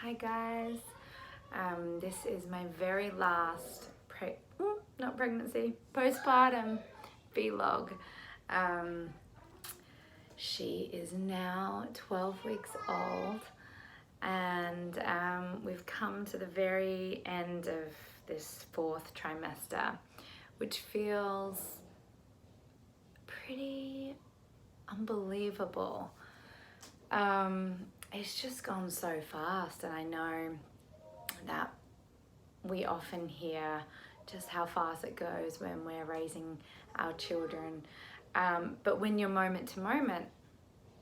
Hi guys, this is my very last postpartum vlog. Um, she is now 12 weeks old and we've come to the very end of this fourth trimester, which feels pretty unbelievable. It's just gone so fast, and I know that we often hear just how fast it goes when we're raising our children, but when you're moment to moment,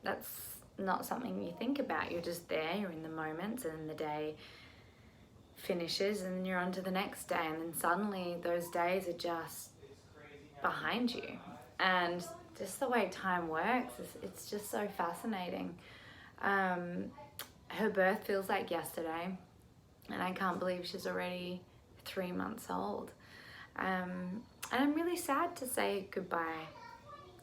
that's not something you think about. You're just there, you're in the moment, and the day finishes and you're on to the next day, and then suddenly those days are just behind you. And just the way time works, it's just so fascinating. Her birth feels like yesterday, and I can't believe she's already 3 months old. And I'm really sad to say goodbye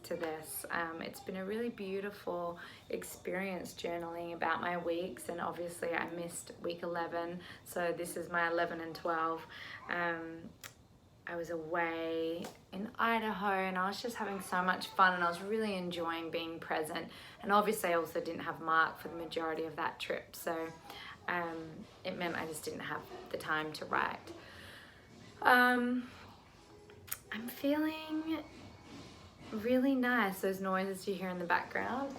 to this. It's been a really beautiful experience journaling about my weeks, and obviously I missed week 11, so this is my 11 and 12. I was away in Idaho and I was just having so much fun, and I was really enjoying being present, and obviously I also didn't have Mark for the majority of that trip, so it meant I just didn't have the time to write. I'm feeling really nice. Those noises you hear in the background,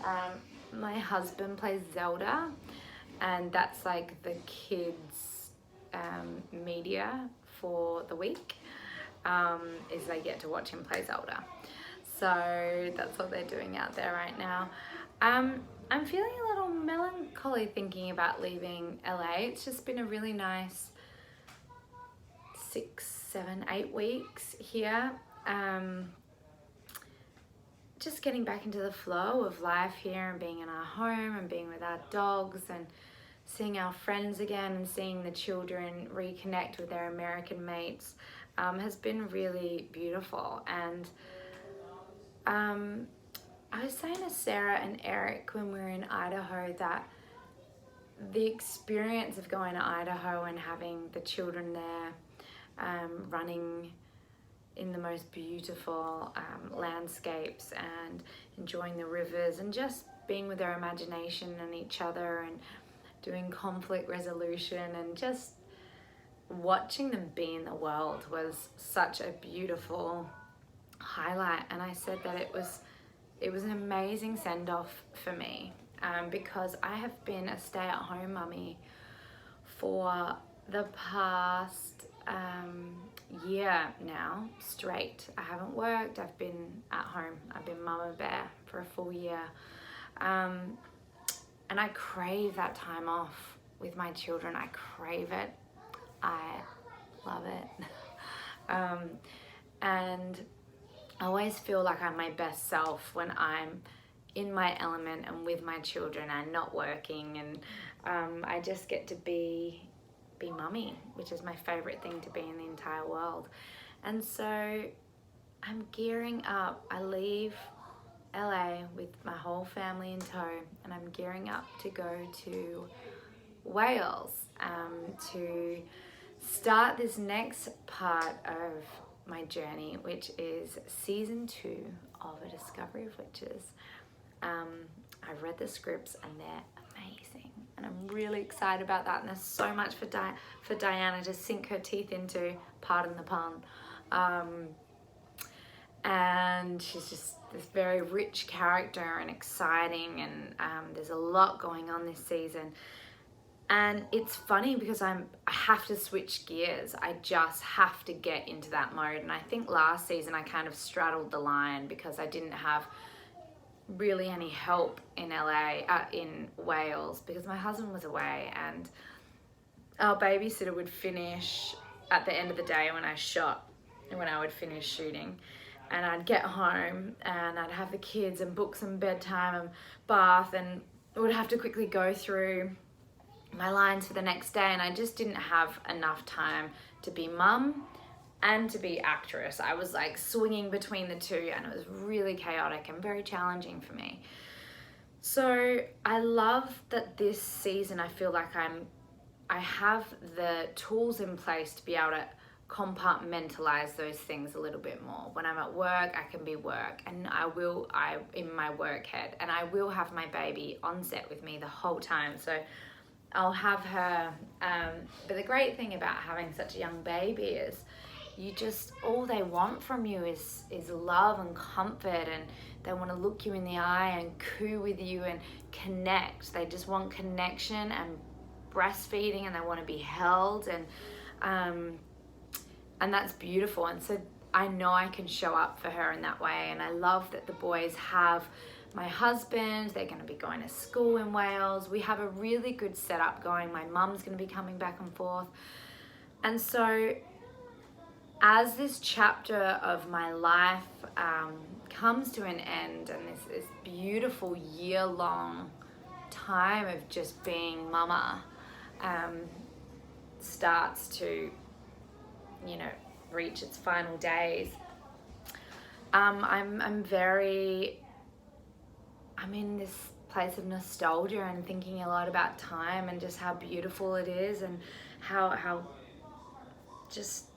my husband plays Zelda, and that's like the kids media for the week. Is they get to watch him play Zelda. So that's what they're doing out there right now. I'm feeling a little melancholy thinking about leaving LA. It's just been a really nice 6, 7, 8 weeks here. Just getting back into the flow of life here and being in our home and being with our dogs and seeing our friends again and seeing the children reconnect with their American mates has been really beautiful. And I was saying to Sarah and Eric when we were in Idaho that the experience of going to Idaho and having the children there, running in the most beautiful landscapes and enjoying the rivers and just being with their imagination and each other and doing conflict resolution and just watching them be in the world was such a beautiful highlight. And I said that it was an amazing send-off for me, because I have been a stay-at-home mummy for the past year now straight. I haven't worked, I've been at home, I've been mama bear for a full year, and I crave that time off with my children. I crave it, I love it. And I always feel like I'm my best self when I'm in my element and with my children and not working, and I just get to be mummy, which is my favorite thing to be in the entire world. And so I'm gearing up. I leave LA with my whole family in tow, and I'm gearing up to go to Wales to start this next part of my journey, which is season 2 of A Discovery of Witches. I've read the scripts and they're amazing, and I'm really excited about that, and there's so much for Diana to sink her teeth into, pardon the pun. And she's just this very rich character and exciting, and there's a lot going on this season. And it's funny because I have to switch gears. I just have to get into that mode. And I think last season I kind of straddled the line because I didn't have really any help in in Wales, because my husband was away, and our babysitter would finish at the end of the day when I would finish shooting, and I'd get home and I'd have the kids and book some bedtime and bath, and would have to quickly go through my lines for the next day, and I just didn't have enough time to be mum and to be actress. I was like swinging between the two, and it was really chaotic and very challenging for me. So I love that this season I feel like I'm I have the tools in place to be able to compartmentalize those things a little bit more. When I'm at work, I can be work, and I in my work head, and I will have my baby on set with me the whole time. So I'll have her, but the great thing about having such a young baby is all they want from you is love and comfort, and they want to look you in the eye and coo with you and connect. They just want connection and breastfeeding, and they want to be held, and that's beautiful. And so I know I can show up for her in that way. And I love that the boys have my husband. They're going to be going to school in Wales. We have a really good setup going. My mum's going to be coming back and forth. And so as this chapter of my life comes to an end, and this beautiful year-long time of just being mama starts to, reach its final days, I'm in this place of nostalgia and thinking a lot about time and just how beautiful it is, and how just,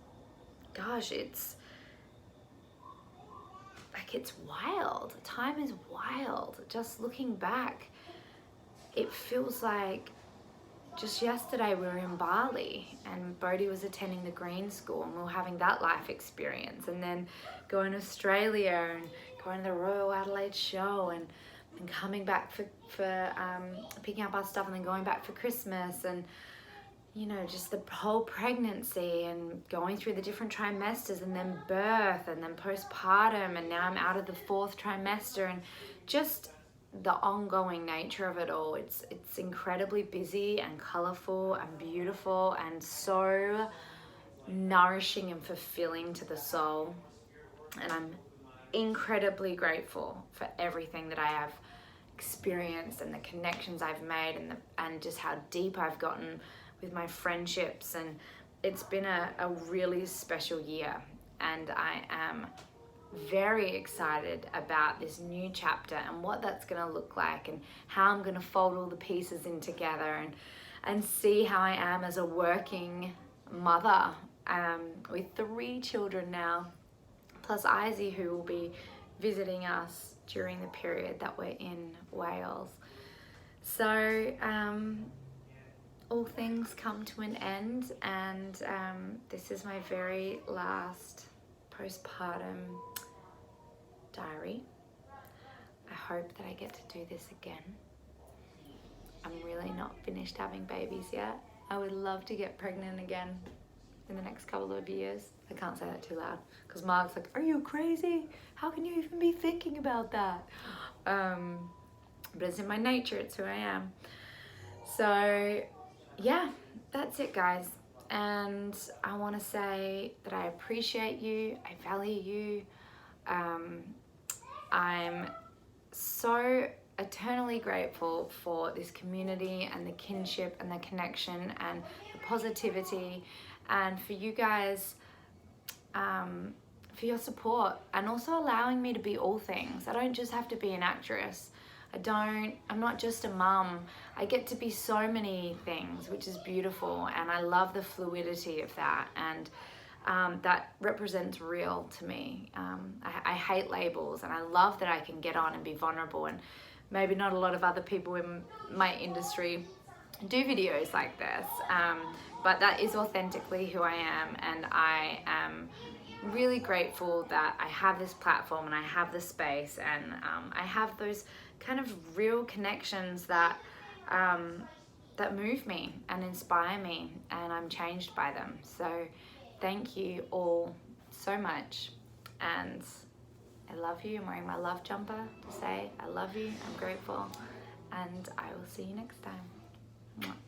gosh, it's wild. Time is wild. Just looking back, it feels like just yesterday we were in Bali and Bodhi was attending the Green School, and we were having that life experience, and then going to Australia and going to the Royal Adelaide show, and coming back for picking up our stuff, and then going back for Christmas, and just the whole pregnancy, and going through the different trimesters, and then birth, and then postpartum, and now I'm out of the 4th trimester, and just the ongoing nature of it all. It's incredibly busy and colorful and beautiful, and so nourishing and fulfilling to the soul. And I'm incredibly grateful for everything that I have experienced, and the connections I've made, and just how deep I've gotten with my friendships. And it's been a really special year, and I am very excited about this new chapter and what that's going to look like, and how I'm going to fold all the pieces in together, and see how I am as a working mother with 3 children now, plus Izzy, who will be visiting us during the period that we're in Wales. So all things come to an end, and this is my very last postpartum diary. I hope that I get to do this again. I'm really not finished having babies yet. I would love to get pregnant again in the next couple of years. I can't say that too loud because Mark's like, are you crazy? How can you even be thinking about that? But it's in my nature, it's who I am. So yeah, that's it, guys. And I want to say that I appreciate you, I value you. I'm so eternally grateful for this community, and the kinship, and the connection, and the positivity, and for you guys, for your support, and also allowing me to be all things. I don't just have to be an actress. I'm not just a mum. I get to be so many things, which is beautiful, and I love the fluidity of that, and that represents real to me. I hate labels, and I love that I can get on and be vulnerable, and maybe not a lot of other people in my industry do videos like this, but that is authentically who I am, and I am really grateful that I have this platform, and I have the space, and I have those kind of real connections that move me and inspire me, and I'm changed by them. So thank you all so much, and I love you. I'm wearing my love jumper to say I love you, I'm grateful, and I will see you next time. Mwah.